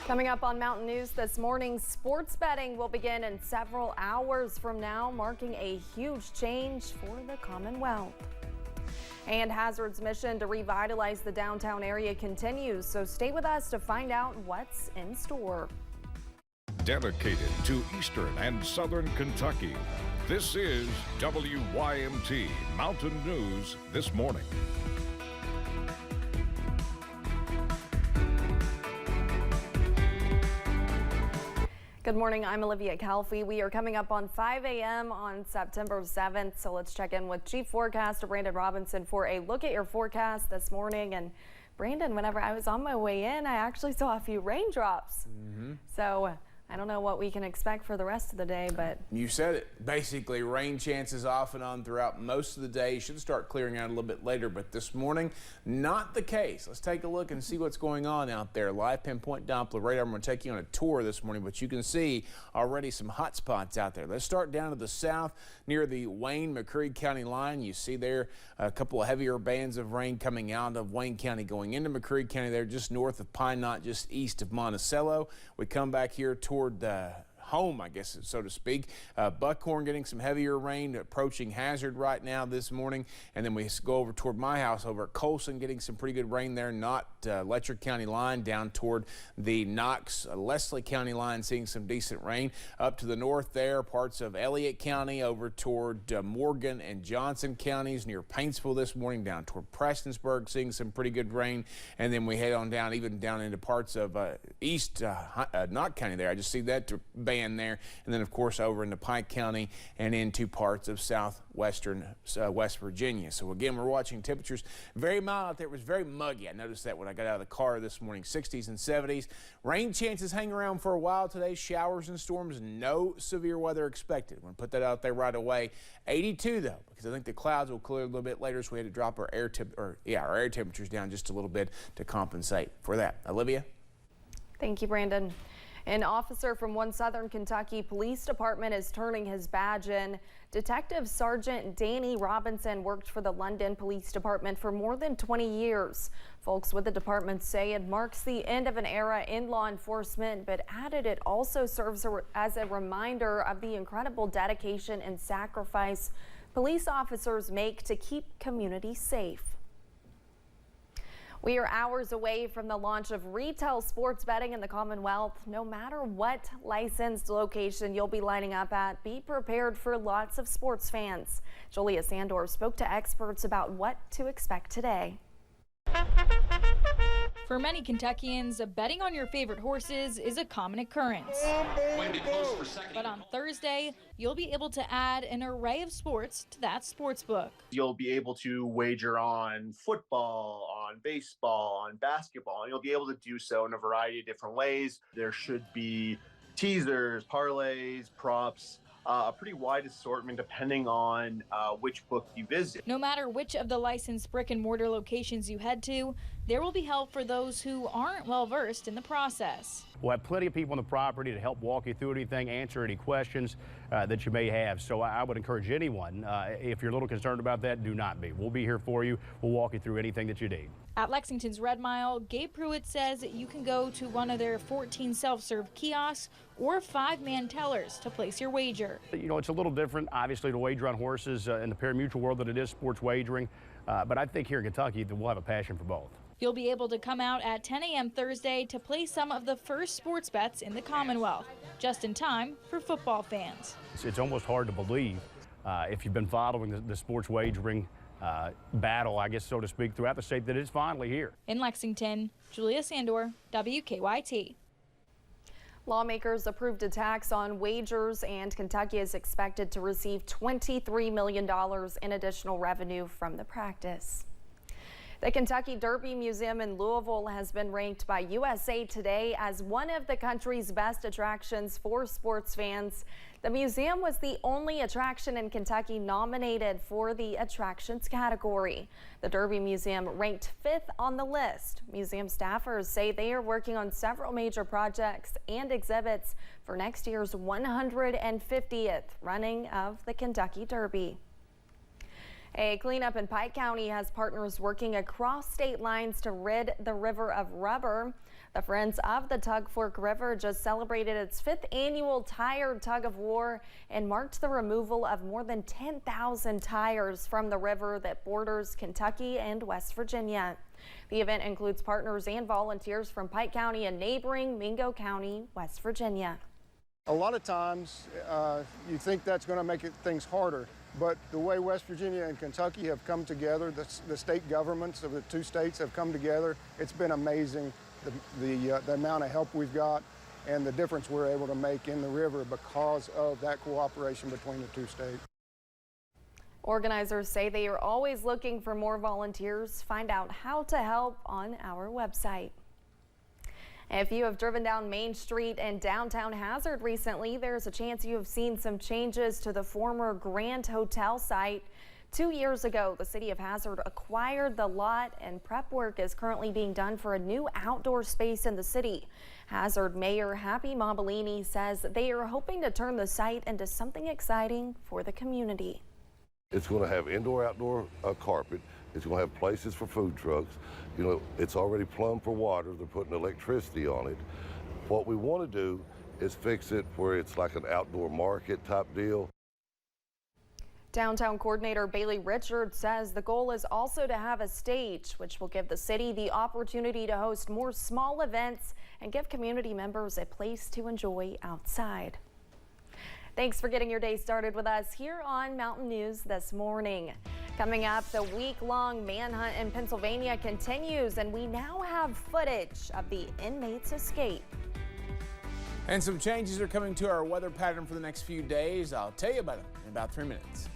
Coming up on Mountain News this morning, sports betting will begin in several hours from now, marking a huge change for the Commonwealth. And Hazard's mission to revitalize the downtown area continues, so stay with us to find out what's in store. Dedicated to Eastern and Southern Kentucky, this is WYMT Mountain News this morning. Good morning, I'm Olivia Calfee. We are coming up on 5 a.m. on September 7th, so let's check in with Chief Forecaster Brandon Robinson for a look at your forecast this morning. And Brandon, whenever I was on my way in, I actually saw a few raindrops. So I don't know what we can expect for the rest of the day, but you said it. Basically, rain chances off and on throughout most of the day. Should start clearing out a little bit later, but this morning, not the case. Let's take a look and see what's going on out there. Live pinpoint Doppler radar. I'm going to take you on a tour this morning, but you can see already some hot spots out there. Let's start down to the south near the Wayne-McCreary County line. You see there a couple of heavier bands of rain coming out of Wayne County, going into McCreary County there, just north of Pine Knot, just east of Monticello. We come back here toward the home, I guess, so to speak. Buckhorn getting some heavier rain, approaching Hazard right now this morning. And then we go over toward my house over at Colson, getting some pretty good rain there. Not Letcher County line, down toward the Knox, Leslie County line, seeing some decent rain. Up to the north there, parts of Elliott County, over toward Morgan and Johnson counties, near Paintsville this morning, down toward Prestonsburg, seeing some pretty good rain. And then we head on down, even down into parts of east Knott County there. I just see that band there, and then of course over into Pike County and into parts of southwestern West Virginia. So again, we're watching temperatures very mild out there. It was very muggy. I noticed that when I got out of the car this morning. 60s and 70s. Rain chances hang around for a while today. Showers and storms. No severe weather expected. We're going to put that out there right away. 82 though, because I think the clouds will clear a little bit later, so we had to drop our air temperatures down just a little bit to compensate for that. Olivia? thank you, Brandon. An officer from one Southern Kentucky police department is turning his badge in. Detective Sergeant Danny Robinson worked for the London Police Department for more than 20 years. Folks with the department say it marks the end of an era in law enforcement, but added it also serves as a reminder of the incredible dedication and sacrifice police officers make to keep communities safe. We are hours away from the launch of retail sports betting in the Commonwealth. No matter what licensed location you'll be lining up at, be prepared for lots of sports fans. Julia Sandor spoke to experts about what to expect today. For many Kentuckians, betting on your favorite horses is a common occurrence. But on Thursday, you'll be able to add an array of sports to that sports book. You'll be able to wager on football, on baseball, on basketball, and you'll be able to do so in a variety of different ways. There should be teasers, parlays, props, a pretty wide assortment depending on which book you visit. No matter which of the licensed brick and mortar locations you head to, there will be help for those who aren't well versed in the process. We'll have plenty of people on the property to help walk you through anything, answer any questions that you may have. So I would encourage anyone, if you're a little concerned about that, do not be. We'll be here for you. We'll walk you through anything that you need. At Lexington's Red Mile, Gabe Pruitt says you can go to one of their 14 self-serve kiosks or 5-man tellers to place your wager. You know, it's a little different, obviously, to wager on horses in the pari-mutuel world than it is sports wagering. But I think here in Kentucky that we'll have a passion for both. You'll be able to come out at 10 a.m. Thursday to place some of the first sports bets in the Commonwealth, just in time for football fans. It's almost hard to believe if you've been following the sports wagering battle, I guess, so to speak, throughout the state, that it's finally here. In Lexington, Julia Sandor, WKYT. Lawmakers approved a tax on wagers, and Kentucky is expected to receive $23 million in additional revenue from the practice. The Kentucky Derby Museum in Louisville has been ranked by USA Today as one of the country's best attractions for sports fans. The museum was the only attraction in Kentucky nominated for the attractions category. The Derby Museum ranked 5th on the list. Museum staffers say they are working on several major projects and exhibits for next year's 150th running of the Kentucky Derby. A cleanup in Pike County has partners working across state lines to rid the river of rubber. The Friends of the Tug Fork River just celebrated its 5th annual Tire Tug of War and marked the removal of more than 10,000 tires from the river that borders Kentucky and West Virginia. The event includes partners and volunteers from Pike County and neighboring Mingo County, West Virginia. A lot of times you think that's going to make things harder, but the way West Virginia and Kentucky have come together, the state governments of the two states have come together, it's been amazing. The amount of help we've got and the difference we're able to make in the river because of that cooperation between the two states. Organizers say they are always looking for more volunteers. Find out how to help on our website. If you have driven down Main Street in downtown Hazard recently, there's a chance you have seen some changes to the former Grand Hotel site. 2 years ago, the city of Hazard acquired the lot and prep work is currently being done for a new outdoor space in the city. Hazard Mayor Happy Mobilini says they are hoping to turn the site into something exciting for the community. It's going to have indoor-outdoor carpet. It's going to have places for food trucks. You know, it's already plumbed for water. They're putting electricity on it. What we want to do is fix it where it's like an outdoor market type deal. Downtown Coordinator Bailey Richards says the goal is also to have a stage, which will give the city the opportunity to host more small events and give community members a place to enjoy outside. Thanks for getting your day started with us here on Mountain News this morning. Coming up, the week-long manhunt in Pennsylvania continues, and we now have footage of the inmates' escape. And some changes are coming to our weather pattern for the next few days. I'll tell you about it in about 3 minutes.